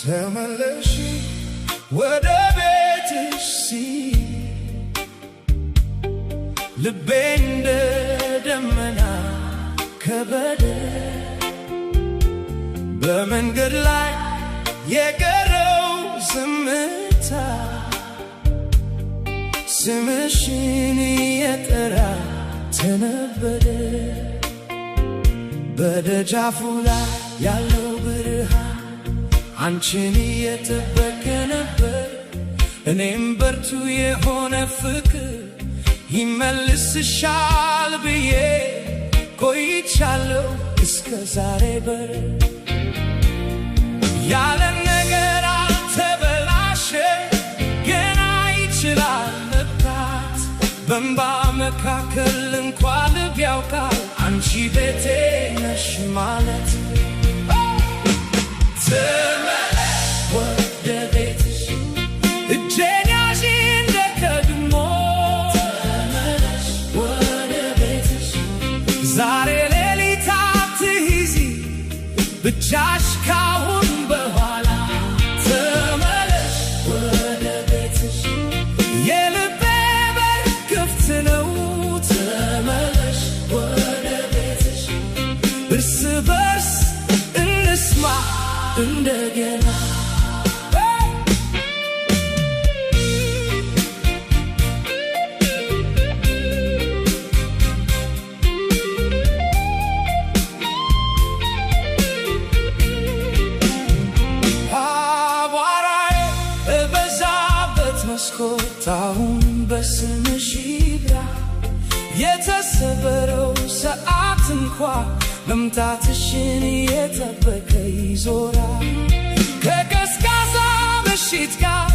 ተመለሺ ወደ ቤትሽ ልቤ እንደ ደመና ከበደ በመንገድ ላይ የቀረው ዝምታ ስምሽን የጠራ ተነበደ በደጃፉ ላይ ያለው ብርሃን አንቺን እየጠበቀ ነበር እኔም በርቱ የሆነ ፍቅር ይመልስሻል ብዬ ቆይቻለሁ እስከ ዛሬ በር ያለ ነገር አልተበላሸ ገና ይችላል መብራት በእንባ መካከል እንኳ ልብ ያውቃል አንቺ ቤቴ ነሽ ማለት ተመለሽ ወደ ቤትሽ እጄን ያዢ እንደ ቀድሞ ተመለሽ ወደ ቤትሽ ዛሬ ሌሊት አትሂጂ ብቻሽ ካሁን በኋላ ተመለሽ ወደ ቤትሽ የልቤ በር ክፍት ነው ተመለሽ ወደ ቤትሽ እርስ በርስ እንስማ እንደገና አቧራዬ በዛበት መስኮት አሁን በስምሽ ይብራ የተሰበረው ሰዓት እንኳ መምጣትሽን እየጠበቀ ይዞራል ከቀዝቃዛ ምሽት ጋር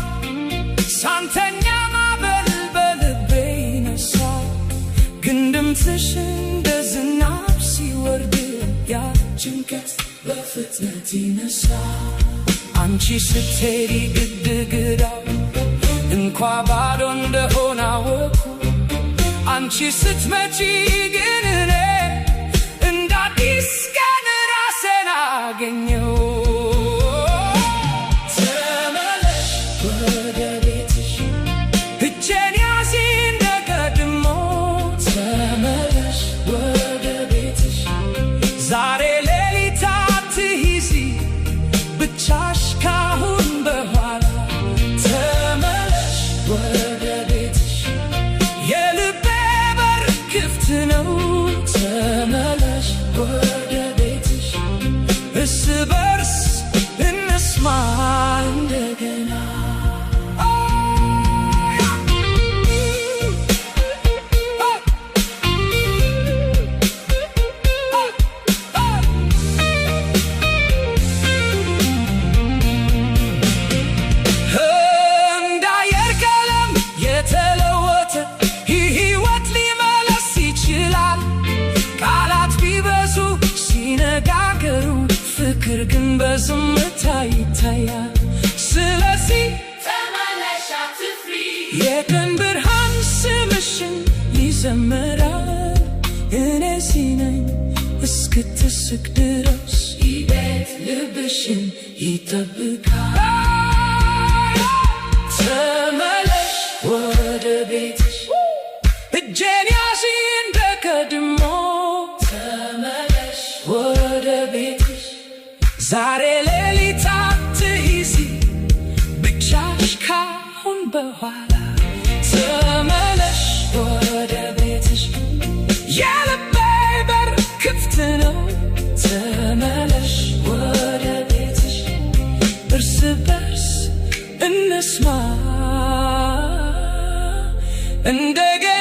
ሳንተኛ ማዕበል በልቤ ይነሳል ግን ድምፅሽ እንደ ዝናብ ሲወርድ ያ ጭንቀት በፍጥነት ይነሳል አንቺ ስትሄጂ ግድግዳው እንኳ ባዶ እንደሆነ አወቅኩ አንቺ ስትመጪ ግን እኔ ቀን ራሴን አገኘሁ ተመለሽ ወደ ቤትሽ እጄን ያዢ እንደ ቀድሞ ተመለሽ ወደ ቤትሽ ዛሬ ሌሊት አትሂጂ ብቻሽ ካሁን በኋላ ተመለሽ ወደ ቤትሽ የልቤ በር ክፍት ነው ተመለሽ ወደ ቤትሽ እርስ በርስ እንስማ እንደገና እንደ አየር ቀለም የተለወጠ ሕይወት ሊመለስ ይችላል ቃላት ቢበዙ ሲነጋገሩ ፍቅር ግን በዝምታ ይታያል ስለዚህ ተመለሽ አትፍሪ የቀን ብርሃን ስምሽን ይዘምራል እኔ እዚህ ነኝ እስክትስቅ ድረስ ይህ ቤት ልብሽን ይጠብቃል ተመለሽ ወደ ቤትሽ እጄን ያዢ እንደ ቀድሞ ተመለሽ ወደ ቤትሽ ዛሬ ሌሊት አትሂጂ ብቻሽ ካሁን በኋላ ተመለሽ ወደ ቤትሽ የልቤ በር ክፍት ነው ተመለሽ ወደ ቤትሽ እርስ በርስ እንስማ እንደገና